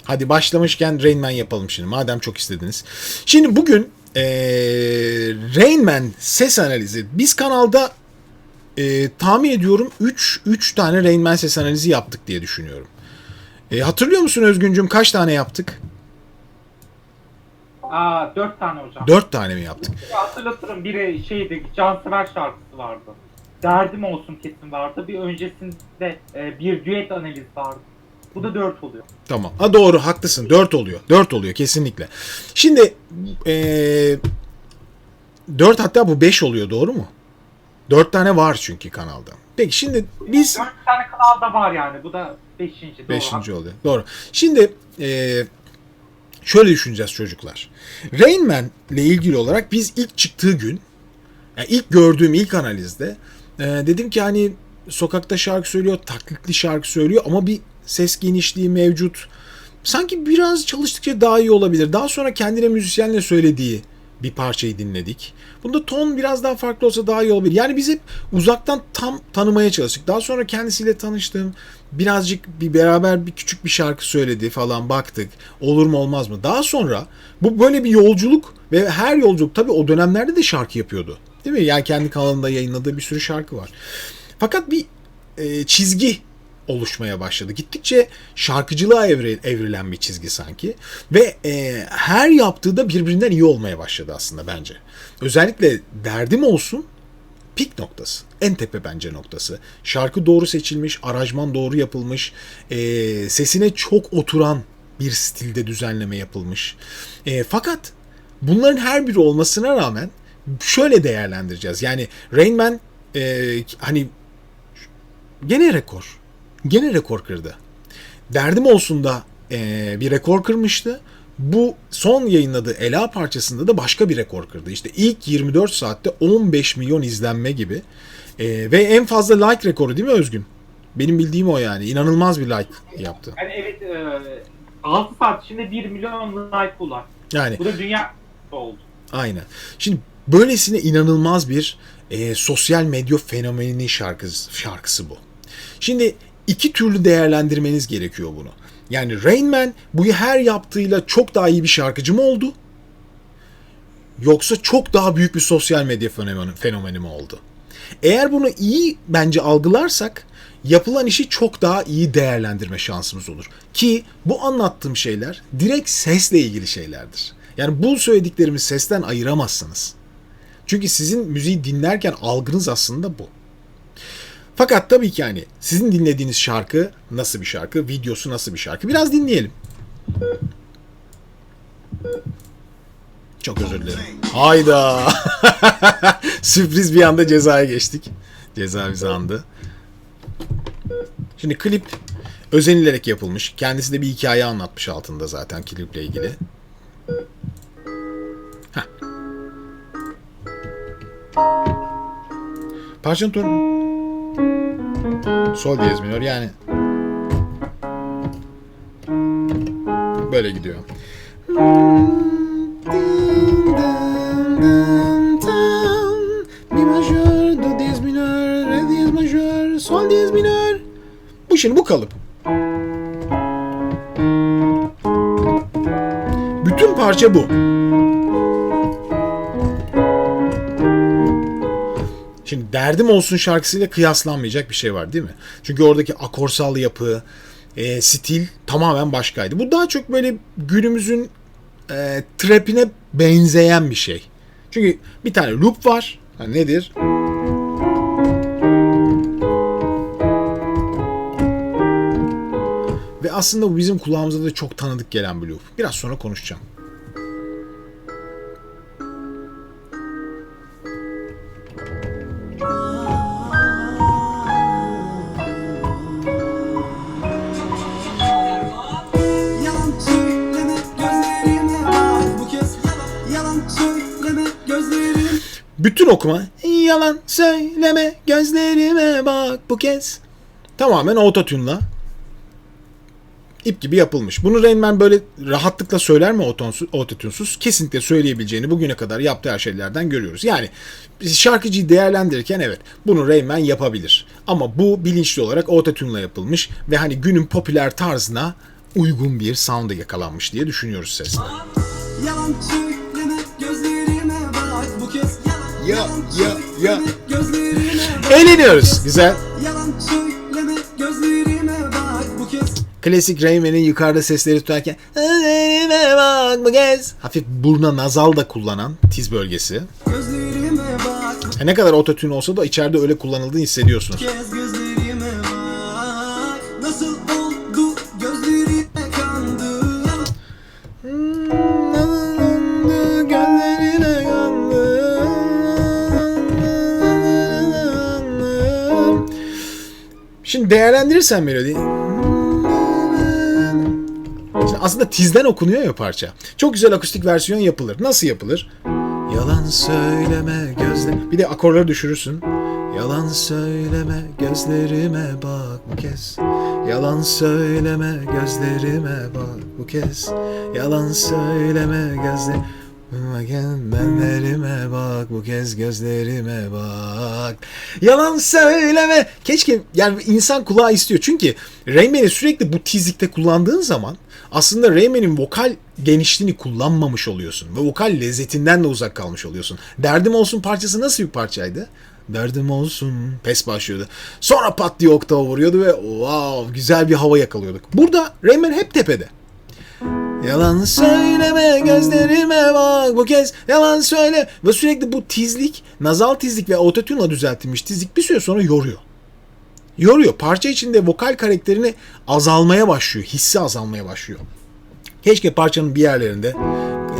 Hadi başlamışken Rain Man yapalım şimdi. Madem çok istediniz. Şimdi bugün Rain Man ses analizi. Biz kanalda tahmin ediyorum 3 tane Rain Man ses analizi yaptık diye düşünüyorum. Hatırlıyor musun Özgüncüm, kaç tane yaptık? 4 tane hocam. 4 tane mi yaptık? Hatırlatırım, biri şeydi, Cansever şarkısı vardı. Derdim olsun kesin vardı. Bir öncesinde bir düet analiz vardı. Bu da 4 oluyor. Tamam. Doğru, haklısın. 4 oluyor. 4 oluyor kesinlikle. Şimdi 4, hatta bu 5 oluyor, doğru mu? 4 tane var çünkü kanalda. Peki şimdi biz... 4 tane kanalda var yani. Bu da 5. 5. oluyor. Doğru. Şimdi şöyle düşüneceğiz çocuklar. Rain Man ile ilgili olarak biz ilk çıktığı gün, yani ilk gördüğüm ilk analizde dedim ki hani sokakta şarkı söylüyor, taklitli şarkı söylüyor ama bir ses genişliği mevcut. Sanki biraz çalıştıkça daha iyi olabilir. Daha sonra kendine müzisyenle söylediği bir parçayı dinledik. Bunda ton biraz daha farklı olsa daha iyi olabilir. Yani biz hep uzaktan tam tanımaya çalıştık. Daha sonra kendisiyle tanıştım. Birazcık beraber küçük bir şarkı söyledi falan, baktık. Olur mu olmaz mı? Daha sonra bu böyle bir yolculuk ve her yolculuk tabii o dönemlerde de şarkı yapıyordu. Değil mi? Yani kendi kanalında yayınladığı bir sürü şarkı var. Fakat bir çizgi oluşmaya başladı. Gittikçe şarkıcılığa evrilen bir çizgi sanki. Ve her yaptığı da birbirinden iyi olmaya başladı aslında bence. Özellikle Derdim Olsun pik noktası. En tepe bence noktası. Şarkı doğru seçilmiş, aranjman doğru yapılmış, sesine çok oturan bir stilde düzenleme yapılmış. Fakat bunların her biri olmasına rağmen şöyle değerlendireceğiz. Yani Rain Man hani gene rekor. Gene rekor kırdı. Derdim Olsun da bir rekor kırmıştı. Bu son yayınladığı Ela parçasında da başka bir rekor kırdı. İşte ilk 24 saatte 15 milyon izlenme gibi. Ve en fazla like rekoru değil mi Özgün? Benim bildiğim o yani. İnanılmaz bir like yaptı. Yani evet, 6 saat içinde 1 milyon like ulaştı. Yani Bu da dünya oldu. aynen. Şimdi böylesine inanılmaz bir sosyal medya fenomeninin şarkısı bu. Şimdi iki türlü değerlendirmeniz gerekiyor bunu. Yani Rain Man bu her yaptığıyla çok daha iyi bir şarkıcı mı oldu? Yoksa çok daha büyük bir sosyal medya fenomeni mi oldu? Eğer bunu iyi bence algılarsak yapılan işi çok daha iyi değerlendirme şansımız olur. Ki bu anlattığım şeyler direkt sesle ilgili şeylerdir. Yani bu söylediklerimi sesten ayıramazsınız. Çünkü sizin müziği dinlerken algınız aslında bu. Fakat tabii ki yani sizin dinlediğiniz şarkı nasıl bir şarkı, videosu nasıl bir şarkı? Biraz dinleyelim. Çok özür dilerim. Hayda. Sürpriz bir anda Ceza'ya geçtik. Ceza bizi andı. Şimdi klip özenilerek yapılmış. Kendisi de bir hikaye anlatmış altında zaten kliple ilgili. Heh. Parçanın tonu sol diyez minör, yani böyle gidiyor. Mi majör, do diyez minör, re diyez majör, sol diyez minör. Bu şimdi bu kalıp. Bütün parça bu. Şimdi Derdim Olsun şarkısıyla kıyaslanmayacak bir şey var değil mi? Çünkü oradaki akorsal yapı, stil tamamen başkaydı. Bu daha çok böyle günümüzün trap'ine benzeyen bir şey. Çünkü bir tane loop var. Yani nedir? Ve aslında bu bizim kulağımıza da çok tanıdık gelen bir loop. Biraz sonra konuşacağım. Bütün okuma yalan söyleme gözlerime bak bu kez tamamen autotune'la ip gibi yapılmış. Bunu Rain Man böyle rahatlıkla söyler mi autotune'suz? Kesinlikle söyleyebileceğini bugüne kadar yaptığı her şeylerden görüyoruz. Yani şarkıcıyı değerlendirirken evet bunu Rain Man yapabilir. Ama bu bilinçli olarak autotune'la yapılmış ve hani günün popüler tarzına uygun bir sound'a yakalanmış diye düşünüyoruz sesle. Yalan söyleme gözlerime bak bu kez Ya, yalan ya, ya. söyleme gözlerime bak. Eğleniyoruz. Güzel. Yalan söyleme gözlerime bak bu kez. Klasik Rayman'in yukarıda sesleri tutarken "Gözlerime bak bu kez." Hafif buruna nazal da kullanan tiz bölgesi. Gözlerime bak Ne kadar ototune olsa da içeride öyle kullanıldığını hissediyorsunuz. bu kez gözlerime bak. Nasıl oldu gözlerime kandı. Gözlerine yandım. Şimdi değerlendirirsen melodi. Şimdi aslında tizden okunuyor ya parça. Çok güzel akustik versiyon yapılır. Nasıl yapılır? Yalan söyleme gözle. Bir de akorları düşürürsün. Yalan söyleme gözlerime bak bu kez. Yalan söyleme gözlerime bak bu kez. Yalan söyleme gözlerime bak bu kez gözlerime bak. Yalan söyleme. Keşke yani insan kulağı istiyor. Çünkü Rayman'i sürekli bu tizlikte kullandığın zaman aslında Rayman'in vokal genişliğini kullanmamış oluyorsun. Ve vokal lezzetinden de uzak kalmış oluyorsun. Derdim Olsun parçası nasıl bir parçaydı? Derdim olsun. Pes başlıyordu. Sonra pat diye oktava vuruyordu ve wow güzel bir hava yakalıyorduk. Burada Rayman hep tepede. Yalan söyleme gözlerime bak bu kez yalan söyle. Ve sürekli bu tizlik, nazal tizlik ve autotune'la düzeltilmiş tizlik bir süre sonra yoruyor. Yoruyor. Parça içinde vokal karakterini azalmaya başlıyor. Hissi azalmaya başlıyor. Keşke parçanın bir yerlerinde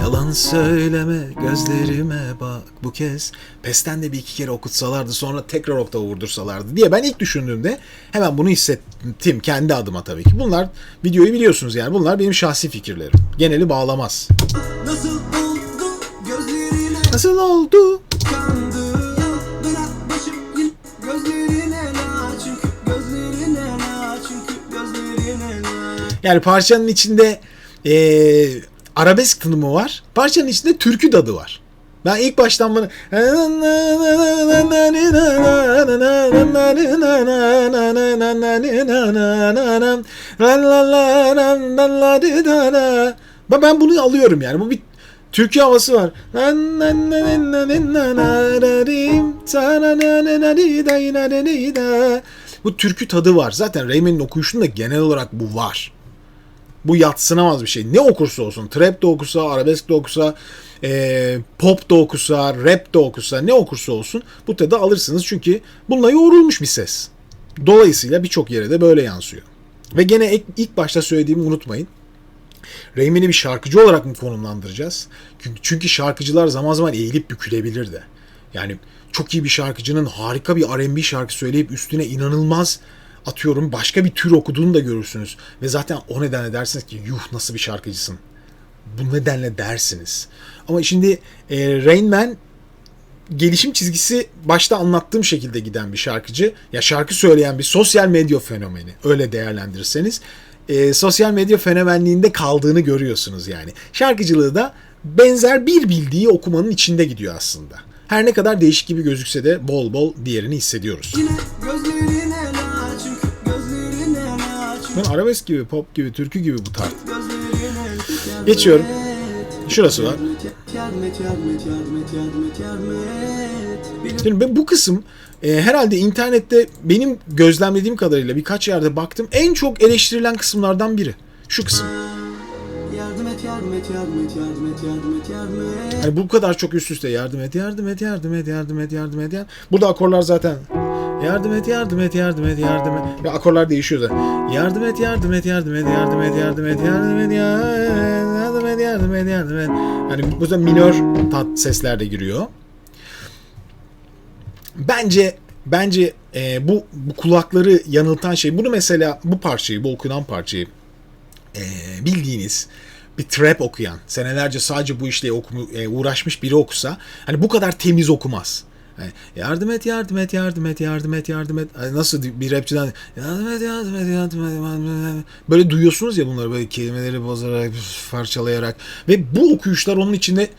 yalan söyleme gözlerime bak bu kez pesten de bir iki kere okutsalardı sonra tekrar oktava vurdursalardı diye ben ilk düşündüğümde hemen bunu hissettim kendi adıma tabii ki. Bunlar videoyu biliyorsunuz yani bunlar benim şahsi fikirlerim. Geneli bağlamaz. Nasıl oldu gözlerine Nasıl oldu? kandı. Bırak başım gül gözlerine la çünkü gözlerine la çünkü gözlerine la. Yani parçanın içinde arabesk tınımı var. Parçanın içinde türkü dadı var. Ben ilk baştan bunu ben bunu alıyorum yani. Bu bir türkü havası var. Bu türkü tadı var. Zaten Rayman'in okuyuşunda genel olarak bu var. Bu yadsınamaz bir şey. Ne okursa olsun. Trap de okusa, arabesk de okusa, pop da okusa, rap de okusa, ne okursa olsun bu tadı alırsınız. Çünkü bununla yoğrulmuş bir ses. Dolayısıyla birçok yere de böyle yansıyor. Ve gene ilk başta söylediğimi unutmayın. Rayman'i bir şarkıcı olarak mı konumlandıracağız? Çünkü şarkıcılar zaman zaman eğilip bükülebilir de. Yani çok iyi bir şarkıcının harika bir R&B şarkı söyleyip üstüne inanılmaz atıyorum başka bir tür okuduğunu da görürsünüz. Ve zaten o nedenle dersiniz ki yuh nasıl bir şarkıcısın. Bu nedenle dersiniz. Ama şimdi Rain Man gelişim çizgisi başta anlattığım şekilde giden bir şarkıcı. Ya şarkı söyleyen bir sosyal medya fenomeni. Öyle değerlendirirseniz. Sosyal medya fenomenliğinde kaldığını görüyorsunuz yani. Şarkıcılığı da benzer bir bildiği okumanın içinde gidiyor aslında. Her ne kadar değişik gibi gözükse de bol bol diğerini hissediyoruz. Yine gözlerine la çünkü gözlerine la çünkü Ben arabesk gibi, pop gibi, türkü gibi bu tarz. gözlerine Geçiyorum. Şurası var. yardım et yardım et yardım et yardım et yardım et. Şimdi bu kısım herhalde internette benim gözlemlediğim kadarıyla birkaç yerde baktım en çok eleştirilen kısımlardan biri. Şu kısım. Yardım et yardım et yardım et yardım et yardım et yardım et. Yani bu kadar çok üst üste yardım et, yardım et, yardım et, yardım et, yardım et. Burada akorlar zaten yardım et, yardım et, yardım et, yardım et. Ve akorlar değişiyor zaten. Yardım et, yardım et, yardım et, yardım et, yardım et, yardım et, yardım et, yardım et, yardım et. Yani burada minör tat sesler de giriyor. Bence bu kulakları yanıltan şey. Bunu mesela bu parçayı, bu okunan parçayı bildiğiniz bir trap okuyan, senelerce sadece bu işle uğraşmış biri okusa hani bu kadar temiz okumaz. Yani yardım et, yardım et, yardım et, yardım et, yardım et. Hani nasıl bir rapçiden yardım et, yardım et, yardım et, yardım et. Böyle duyuyorsunuz ya bunları böyle kelimeleri bozarak, parçalayarak ve bu okuyuşlar onun içinde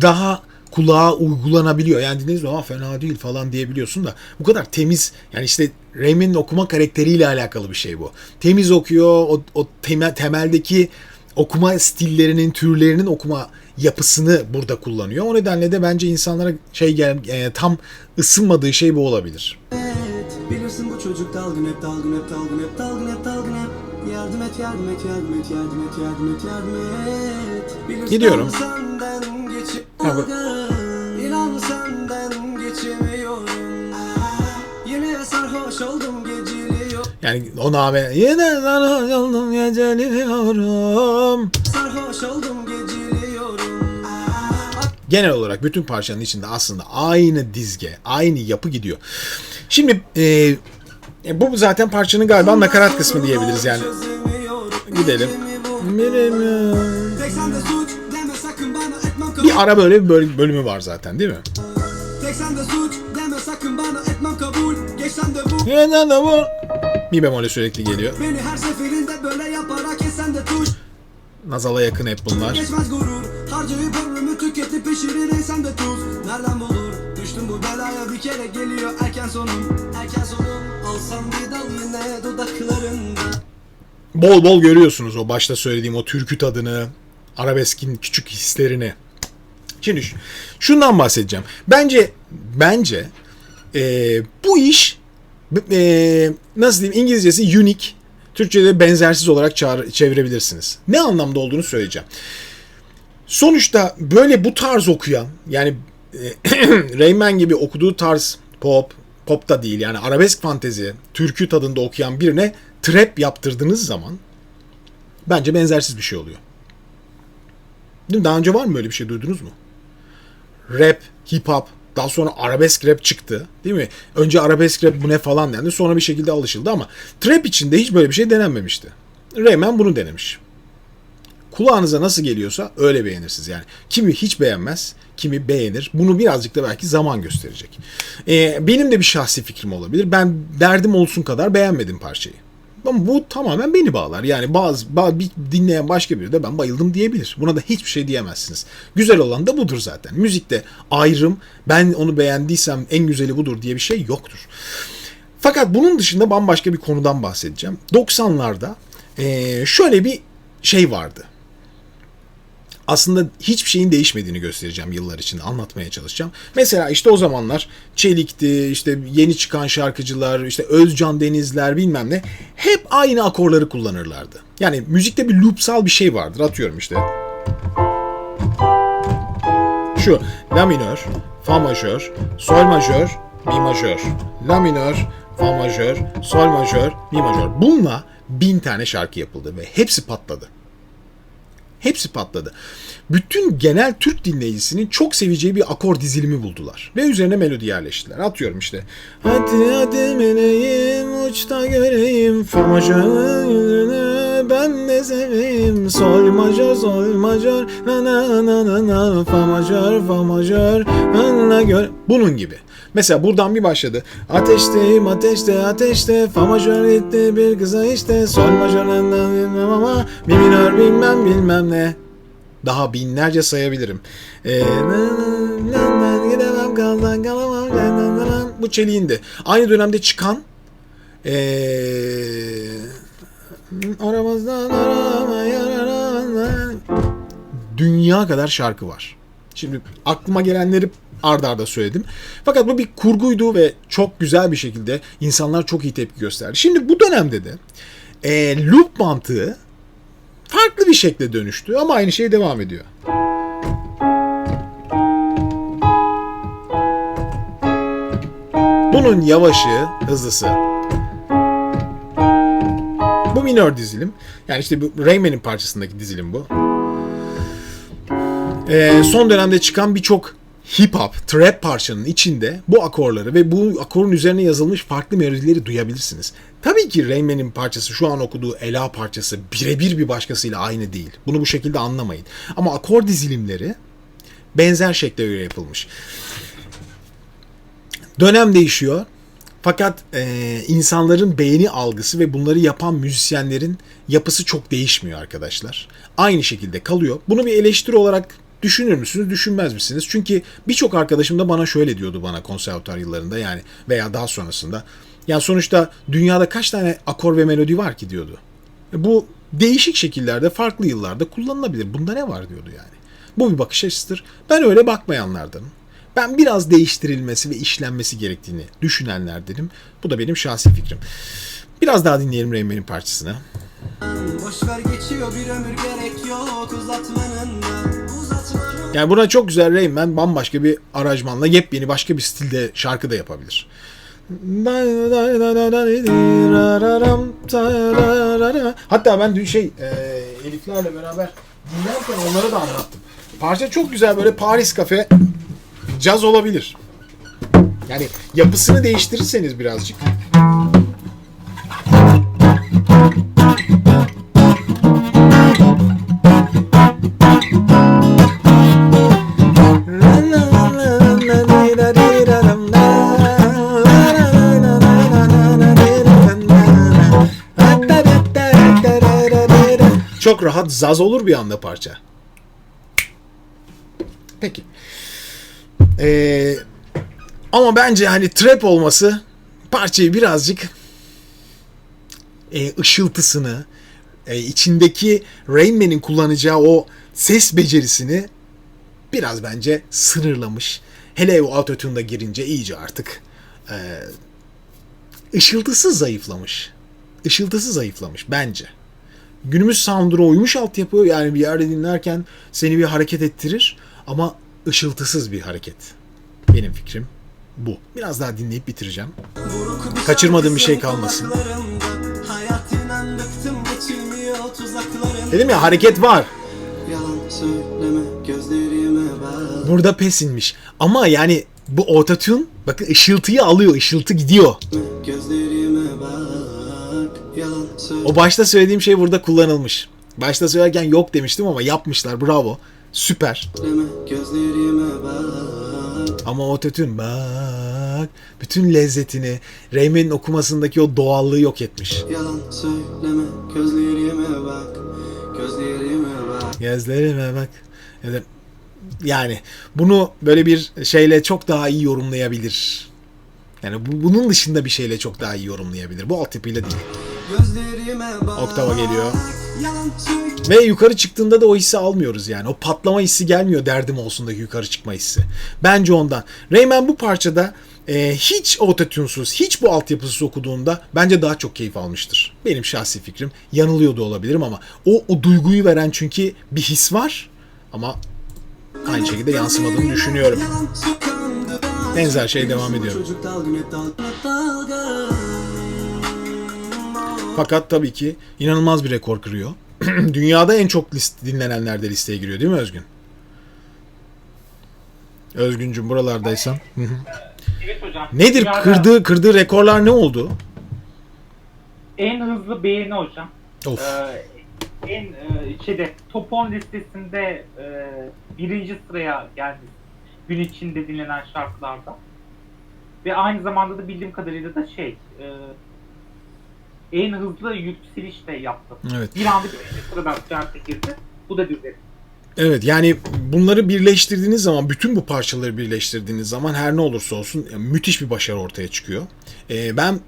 daha kulağa uygulanabiliyor. Yani dinlediğiniz zaman fena değil falan diyebiliyorsun da bu kadar temiz, yani işte Rainman'in okuma karakteriyle alakalı bir şey bu. Temiz okuyor, o temeldeki okuma stillerinin, türlerinin okuma yapısını burada kullanıyor. O nedenle de bence insanlara tam ısınmadığı şey bu olabilir. Bilirsin bu çocuk dalgın hep dalgın hep dalgın hep dalgın hep dalgın hep. Yardım et yardım et yardım et yardım et yardım et yardım et. Bilirsin Gidiyorum. senden geçip Ha, bu- İnan senden geçemiyorum. Yine sarhoş oldum geceliyor. Yani o name yine sarhoş oldum geceliyorum. Sarhoş oldum geceliyorum. Genel olarak bütün parçanın içinde aslında aynı dizge, aynı yapı gidiyor. Şimdi bu zaten parçanın galiba nakarat kısmı diyebiliriz yani. Gidelim. Tek sende suç deme sakın bana etmem kabul. Bir ara böyle bir bölümü var zaten değil mi? Tek sende suç deme sakın bana etmem kabul. Geçsen de bu Neden de bu? Mi bemole sürekli geliyor. beni her seferinde böyle yaparak kesen de tuş. Nazala yakın hep bunlar. Geçmez gurur harcayıp ömrümü tüketip pişirir insan da tuz. Nereden bulur düştüm bu belaya bir kere geliyor erken sonum. Erken sonum alsam bir dal yine dudaklarında. Bol bol görüyorsunuz o başta söylediğim o türkü tadını, arabeskin küçük hislerini. Şimdi şundan bahsedeceğim. Bence bu iş nasıl diyeyim, İngilizcesi unique, Türkçe'de benzersiz olarak çevirebilirsiniz. Ne anlamda olduğunu söyleyeceğim. Sonuçta böyle bu tarz okuyan, yani Rayman gibi okuduğu tarz pop da değil yani arabesk fantezi, türkü tadında okuyan birine trap yaptırdığınız zaman bence benzersiz bir şey oluyor. Değil mi? Daha önce var mı böyle bir şey, duydunuz mu? Rap, hip hop, daha sonra arabesk rap çıktı. Değil mi? Önce arabesk rap bu ne falan dendi. Sonra bir şekilde alışıldı ama trap içinde hiç böyle bir şey denenmemişti. Rayman bunu denemiş. Kulağınıza nasıl geliyorsa öyle beğenirsiniz yani. Kimi hiç beğenmez, kimi beğenir. Bunu birazcık da belki zaman gösterecek. Benim de bir şahsi fikrim olabilir. Ben derdim olsun kadar beğenmedim parçayı. Ama bu tamamen beni bağlar. Yani bir dinleyen başka biri de ben bayıldım diyebilir. Buna da hiçbir şey diyemezsiniz. Güzel olan da budur zaten. Müzikte ayrım, ben onu beğendiysem en güzeli budur diye bir şey yoktur. Fakat bunun dışında bambaşka bir konudan bahsedeceğim. 90'larda şöyle bir şey vardı. Aslında hiçbir şeyin değişmediğini göstereceğim yıllar içinde, anlatmaya çalışacağım. Mesela işte o zamanlar Çelik'ti, işte yeni çıkan şarkıcılar, işte Özcan Denizler bilmem ne, hep aynı akorları kullanırlardı. Yani müzikte bir loopsal bir şey vardır, atıyorum işte. Şu La minör, Fa majör, Sol majör, Mi majör. La minör, Fa majör, Sol majör, Mi majör. Bununla 1000 tane şarkı yapıldı ve hepsi patladı. Hepsi patladı. Bütün genel Türk dinleyicisinin çok seveceği bir akor dizilimi buldular. Ve üzerine melodi yerleştiler. Atıyorum işte. Hadi hadi meleğim uçta göreyim. Fa majör yüzünü ben de seveyim. Sol majör sol majör. Na na na na na. Fa majör na gör. Bunun gibi. Mesela buradan bir başladı. Ateşteyim ateşte ateşte. Fa majör gitti bir kıza işte. Sol majör bilmem ama. Mi minör bilmem ne. Daha binlerce sayabilirim. Gidemem kaldan kalamam. Bu Çelik'indi. Aynı dönemde çıkan aramızdan aramaya dünya kadar şarkı var. Şimdi aklıma gelenleri ard arda söyledim. Fakat bu bir kurguydu ve çok güzel bir şekilde insanlar çok iyi tepki gösterdi. Şimdi bu dönemde de loop mantığı farklı bir şekilde dönüştü ama aynı şey devam ediyor. Bunun yavaşı, hızlısı. Bu minör dizilim. Yani işte bu Rayman'in parçasındaki dizilim bu. Son dönemde çıkan birçok hip hop, trap parçanın içinde bu akorları ve bu akorun üzerine yazılmış farklı melodileri duyabilirsiniz. Tabii ki Rayman'in parçası, şu an okuduğu Ela parçası birebir bir başkasıyla aynı değil. Bunu bu şekilde anlamayın. Ama akor dizilimleri benzer şekilde göre yapılmış. Dönem değişiyor. Fakat insanların beğeni algısı ve bunları yapan müzisyenlerin yapısı çok değişmiyor arkadaşlar. Aynı şekilde kalıyor. Bunu bir eleştiri olarak düşünür müsünüz, düşünmez misiniz? Çünkü birçok arkadaşım da bana şöyle diyordu bana konservatuar yıllarında yani veya daha sonrasında. Yani sonuçta dünyada kaç tane akor ve melodi var ki diyordu. Bu değişik şekillerde, farklı yıllarda kullanılabilir. Bunda ne var diyordu yani. Bu bir bakış açısıdır. Ben öyle bakmayanlardanım. Ben biraz değiştirilmesi ve işlenmesi gerektiğini düşünenlerdenim. Bu da benim şahsi fikrim. Biraz daha dinleyelim Rain Man'in parçasını. Boşver geçiyor bir ömür gerek yok uzatmanın da uzatmanın. Yani buna çok güzel Rain Man bambaşka bir aranjmanla yepyeni başka bir stilde şarkı da yapabilir. Hatta ben dün Eliflerle beraber dinlerken onları da anlattım. Parça çok güzel böyle Paris kafe caz olabilir. Yani yapısını değiştirirseniz birazcık. Çok rahat zaz olur bir anda parça. Peki. Ama bence hani trap olması parçayı birazcık ışıltısını, içindeki Rain Man'in kullanacağı o ses becerisini biraz bence sınırlamış. Hele o autotune'da girince iyice artık ışıltısı zayıflamış. Işıltısı zayıflamış bence. Günümüz sound'una uymuş altyapı, yani bir yerde dinlerken seni bir hareket ettirir ama ışıltısız bir hareket. Benim fikrim bu. Biraz daha dinleyip bitireceğim. Kaçırmadığım bir şey kalmasın. Dedim ya, hareket var. Burada pes inmiş. Ama yani bu autotune bakın ışıltıyı alıyor. Işıltı gidiyor. O başta söylediğim şey burada kullanılmış. Başta söylerken yok demiştim ama yapmışlar. Bravo. Süper. Ama autotune bak bütün lezzetini, Rain Man'in okumasındaki o doğallığı yok etmiş. Yalan söyleme, gözlerime bak, gözlerime bak. Gözlerime bak. Yani bunu böyle bir şeyle çok daha iyi yorumlayabilir. Yani bunun dışında bir şeyle çok daha iyi yorumlayabilir. Bu altyapıyla değil. Oktava geliyor. Ve yukarı çıktığında da o hissi almıyoruz yani. O patlama hissi gelmiyor, derdim olsundaki yukarı çıkma hissi. Bence ondan. Rain Man bu parçada hiç autotune'suz, hiç bu altyapısız okuduğunda bence daha çok keyif almıştır. Benim şahsi fikrim. Yanılıyor da olabilirim ama o duyguyu veren çünkü bir his var ama aynı şekilde yansımadığını düşünüyorum. Benzer şey devam ediyor. Fakat tabii ki inanılmaz bir rekor kırıyor. Dünyada en çok dinlenenler de listeye giriyor değil mi Özgün? Özgüncüm buralardaysan. Evet hocam. Nedir kırdığı rekorlar, ne oldu? En hızlı beğeni hocam. Of. Top 10 listesinde birinci sıraya geldi. Gün içinde dinlenen şarkılarda. Ve aynı zamanda da bildiğim kadarıyla da en hızlı yükseliş de yaptı. Evet. Bir anda birinci sıradan trend'e girdi. Bu da bir resim. Evet, yani bunları birleştirdiğiniz zaman, bütün bu parçaları birleştirdiğiniz zaman her ne olursa olsun müthiş bir başarı ortaya çıkıyor. Ben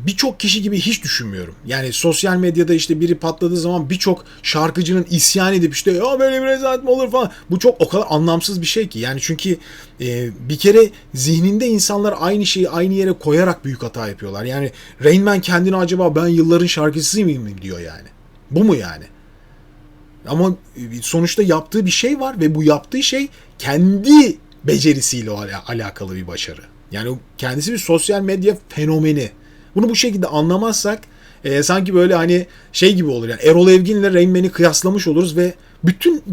birçok kişi gibi hiç düşünmüyorum. Yani sosyal medyada işte biri patladığı zaman birçok şarkıcının isyan edip işte ya böyle bir rezalet mi olur falan. Bu çok o kadar anlamsız bir şey ki. Yani çünkü bir kere zihninde insanlar aynı şeyi aynı yere koyarak büyük hata yapıyorlar. Yani Rain Man kendine acaba ben yılların şarkıcısı mıyım diyor yani. Bu mu yani? Ama sonuçta yaptığı bir şey var ve bu yaptığı şey kendi becerisiyle alakalı bir başarı. Yani kendisi bir sosyal medya fenomeni. Bunu bu şekilde anlamazsak sanki böyle hani şey gibi olur yani, Erol Evgin'le Rain Man'i kıyaslamış oluruz ve bütün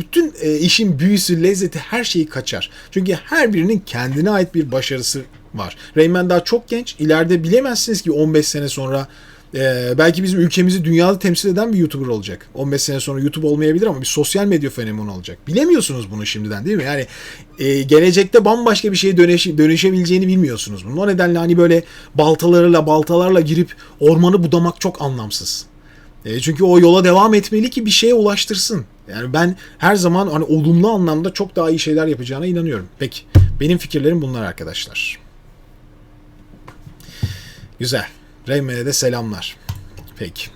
işin büyüsü, lezzeti, her şeyi kaçar. Çünkü her birinin kendine ait bir başarısı var. Rain Man daha çok genç. İleride bilemezsiniz ki 15 sene sonra belki bizim ülkemizi dünyada temsil eden bir YouTuber olacak. 15 sene sonra YouTube olmayabilir ama bir sosyal medya fenomeni olacak. Bilemiyorsunuz bunu şimdiden, değil mi? Yani gelecekte bambaşka bir şeye dönüşebileceğini bilmiyorsunuz bunu. O nedenle hani böyle baltalarla girip ormanı budamak çok anlamsız. Çünkü o yola devam etmeli ki bir şeye ulaştırsın. Yani ben her zaman hani olumlu anlamda çok daha iyi şeyler yapacağına inanıyorum. Peki. Benim fikirlerim bunlar arkadaşlar. Güzel. Rain Man'e de selamlar. Peki.